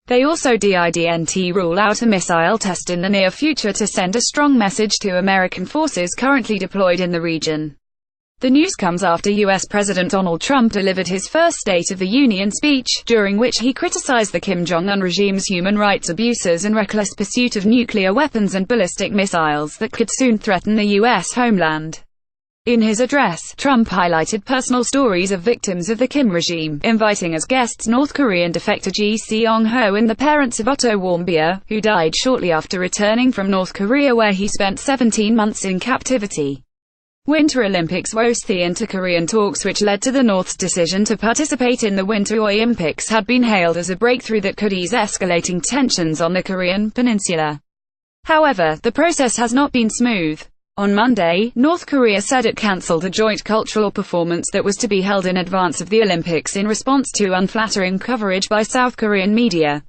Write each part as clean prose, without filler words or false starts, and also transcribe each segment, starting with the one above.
They also didn't rule out a missile test in the near future to send a strong message to American forces currently deployed in the region. The news comes after U.S. President Donald Trump delivered his first State of the Union speech, during which he criticized the Kim Jong Un regime's human rights abuses and reckless pursuit of nuclear weapons and ballistic missiles that could soon threaten the U.S. homeland. In his address, Trump highlighted personal stories of victims of the Kim regime, inviting as guests North Korean defector Ji Seong-ho and the parents of Otto Warmbier, who died shortly after returning from North Korea where he spent 17 months in captivity. Winter Olympics woesThe inter-Korean talks which led to the North's decision to participate in the Winter OIympics had been hailed as a breakthrough that could ease escalating tensions on the Korean Peninsula. However, the process has not been smooth. On Monday, North Korea said it cancelled a joint cultural performance that was to be held in advance of the Olympics in response to unflattering coverage by South Korean media.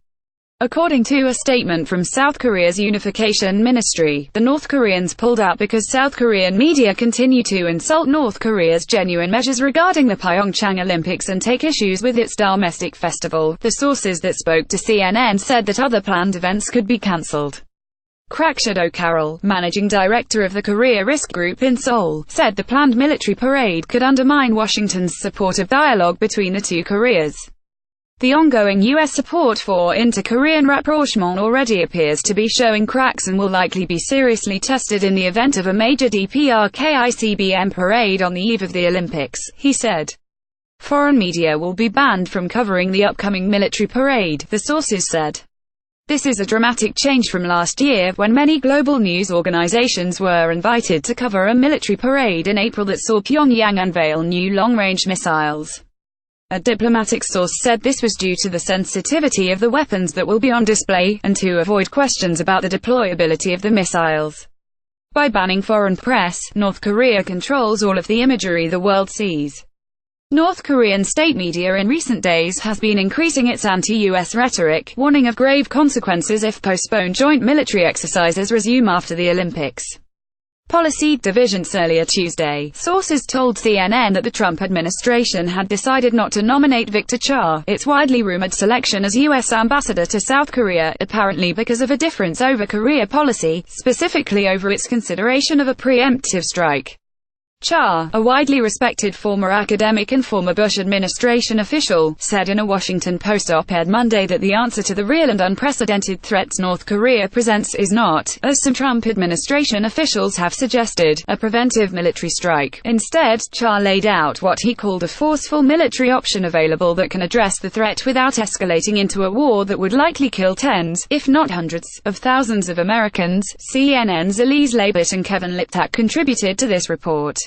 According to a statement from South Korea's Unification ministry, the North Koreans pulled out because South Korean media continue to insult North Korea's genuine measures regarding the PyeongChang Olympics and take issues with its domestic festival. The sources that spoke to CNN said that other planned events could be cancelled. CracksChad O'Carroll, managing director of the Korea Risk Group in Seoul, said the planned military parade could undermine Washington's support of dialogue between the two Koreas. The ongoing U.S. support for inter-Korean rapprochement already appears to be showing cracks and will likely be seriously tested in the event of a major DPRKICBM parade on the eve of the Olympics, he said. Foreign media will be banned from covering the upcoming military parade, the sources said. This is a dramatic change from last year, when many global news organizations were invited to cover a military parade in April that saw Pyongyang unveil new long-range missiles. A diplomatic source said this was due to the sensitivity of the weapons that will be on display, and to avoid questions about the deployability of the missiles. By banning foreign press, North Korea controls all of the imagery the world sees. North Korean state media in recent days has been increasing its anti-US rhetoric, warning of grave consequences if postponed joint military exercises resume after the Olympics. Policy divisions earlier Tuesday, sources told CNN that the Trump administration had decided not to nominate Victor Cha, its widely rumored selection as U.S. ambassador to South Korea, apparently because of a difference over Korea policy, specifically over its consideration of a preemptive strike. Cha, a widely respected former academic and former Bush administration official, said in a Washington Post op-ed Monday that the answer to the real and unprecedented threats North Korea presents is not, as some Trump administration officials have suggested, a preventive military strike. Instead, Cha laid out what he called a forceful military option available that can address the threat without escalating into a war that would likely kill tens, if not hundreds, of thousands of Americans. CNN's Elise Labott and Kevin Liptak contributed to this report.